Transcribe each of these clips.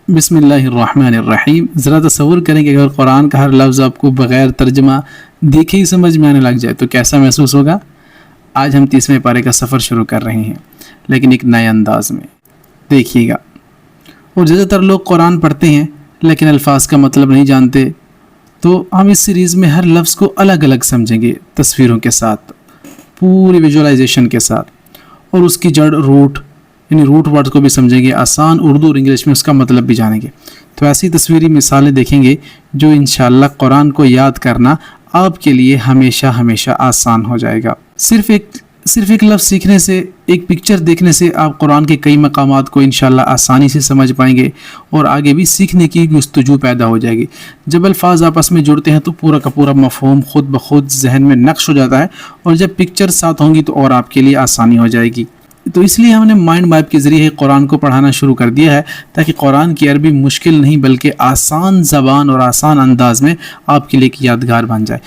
بسم اللہ الرحمن الرحیم. ذرا تصور کریں کہ اگر قرآن کا ہر لفظ آپ کو بغیر ترجمہ دیکھے ہی سمجھ میں آنے لگ جائے تو کیسا محسوس ہوگا. آج ہم 30ویں پارے کا سفر شروع کر رہے ہیں، لیکن ایک نئے انداز میں. دیکھیے گا، اور زیادہ تر لوگ قرآن پڑھتے ہیں لیکن الفاظ کا مطلب نہیں جانتے، تو ہم اس سیریز میں ہر لفظ کو الگ الگ سمجھیں گے، تصویروں کے ساتھ، پوری ویژولائزیشن کے ساتھ، اور اس کی جڑ روٹ یعنی روٹ ورڈ کو بھی سمجھیں گے، آسان اردو اور انگلش میں اس کا مطلب بھی جانیں گے. تو ایسی تصویری مثالیں دیکھیں گے جو انشاءاللہ قرآن کو یاد کرنا آپ کے لیے ہمیشہ ہمیشہ آسان ہو جائے گا. صرف ایک لفظ سیکھنے سے، ایک پکچر دیکھنے سے آپ قرآن کے کئی مقامات کو انشاءاللہ آسانی سے سمجھ پائیں گے، اور آگے بھی سیکھنے کی جستجو پیدا ہو جائے گی. جب الفاظ آپس میں جڑتے ہیں تو پورا کا پورا مفہوم خود بخود ذہن میں نقش ہو جاتا ہے، اور جب پکچر ساتھ ہوں گی تو اور آپ کے لیے آسانی ہو جائے گی. تو اس لیے ہم نے مائنڈ میپ کے ذریعے قرآن کو پڑھانا شروع کر دیا ہے، تاکہ قرآن کی عربی مشکل نہیں بلکہ آسان زبان اور آسان انداز میں آپ کے لیے ایک یادگار بن جائے.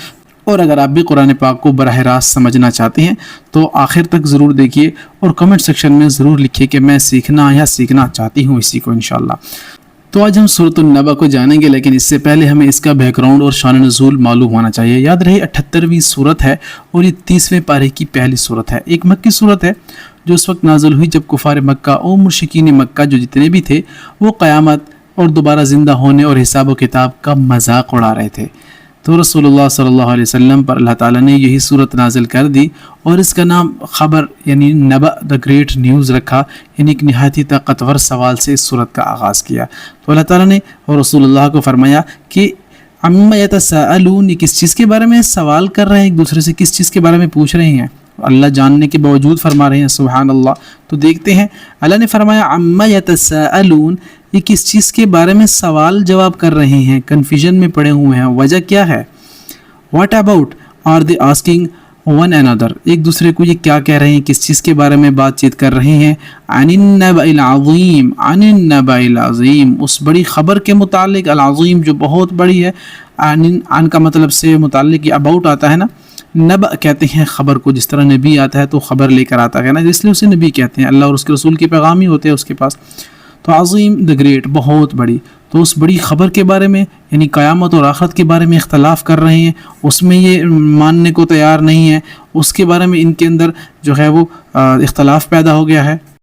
اور اگر آپ بھی قرآن پاک کو براہ راست سمجھنا چاہتے ہیں تو آخر تک ضرور دیکھیے، اور کمنٹ سیکشن میں ضرور لکھیے کہ میں سیکھنا چاہتی ہوں اسی کو انشاءاللہ. تو آج ہم سورۃ النبأ کو جانیں گے، لیکن اس سے پہلے ہمیں اس کا بیک گراؤنڈ اور شان نزول معلوم ہونا چاہیے. یاد رہے 78ویں سورت ہے اور یہ 30ویں پارے کی پہلی سورت ہے. ایک مکی سورت ہے جو اس وقت نازل ہوئی جب کفار مکہ اور مشرکین مکہ جو جتنے بھی تھے وہ قیامت اور دوبارہ زندہ ہونے اور حساب و کتاب کا مذاق اڑا رہے تھے. تو رسول اللہ صلی اللہ علیہ وسلم پر اللہ تعالیٰ نے یہی صورت نازل کر دی، اور اس کا نام خبر یعنی نبأ دا گریٹ نیوز رکھا، یعنی ایک نہایت ہی طاقتور سوال سے اس صورت کا آغاز کیا. تو اللہ تعالیٰ نے اور رسول اللہ کو فرمایا کہ عما یتساءلون، یہ کس چیز کے بارے میں سوال کر رہے ہیں، ایک دوسرے سے کس چیز کے بارے میں پوچھ رہے ہیں. اللہ جاننے کے باوجود فرما رہے ہیں، سبحان اللہ. تو دیکھتے ہیں، اللہ نے فرمایا عما یتساءلون، یہ کس چیز کے بارے میں سوال جواب کر رہے ہیں، کنفیوژن میں پڑے ہوئے ہیں. وجہ کیا ہے؟ What about are they asking one another، ایک دوسرے کو یہ کیا کہہ رہے ہیں، کس چیز کے بارے میں بات چیت کر رہے ہیں. عن النبأ العظیم، عن النبأ العظیم، اس بڑی خبر کے متعلق، العظیم جو بہت بڑی ہے. عن کا مطلب سے متعلق یہ اباؤٹ آتا ہے نا. نبأ کہتے ہیں خبر کو، جس طرح نبی آتا ہے تو خبر لے کر آتا ہے نا، اس لیے اسے نبی کہتے ہیں. اللہ اور اس کے رسول کے پیغام ہی ہوتے ہیں اس کے پاس. تو عظیم دا گریٹ، بہت بڑی. تو اس بڑی خبر کے بارے میں یعنی قیامت اور آخرت کے بارے میں اختلاف کر رہے ہیں، اس میں یہ ماننے کو تیار نہیں ہے، اس کے بارے میں ان کے اندر جو ہے وہ اختلاف پیدا ہو گیا ہے.